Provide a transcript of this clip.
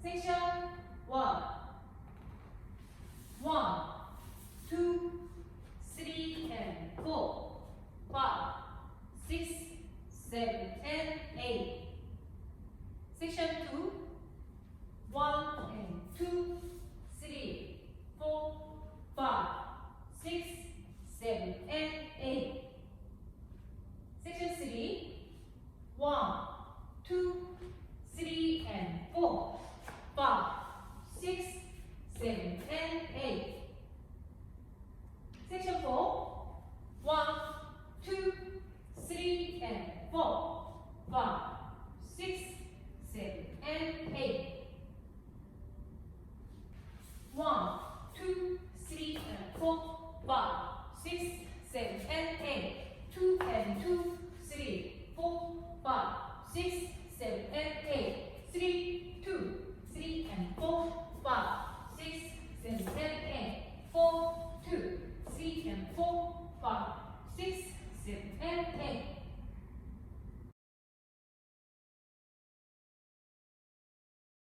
Section 1. 1, 2, 3, and 4, 5, 6, 7, and 8. Section 2. 1 and 2, 3, 4, 5, 6, 7, and 8. Section 3. 1, 2, 3, and 4, 5, 6, 7, and 8. Section 4. 1, 2, 3, and 4, 5, 6, 7, and 8. 1, 2, 3, and 4, 5, 6, 7, and 8. 2 and 2, 3, 4, 5, 6, 7, and 8. 3, 2, 3, and 4, 5, 6, 7, and 8. 4, 2, 3, and 4, 5, 6, 7, and 8.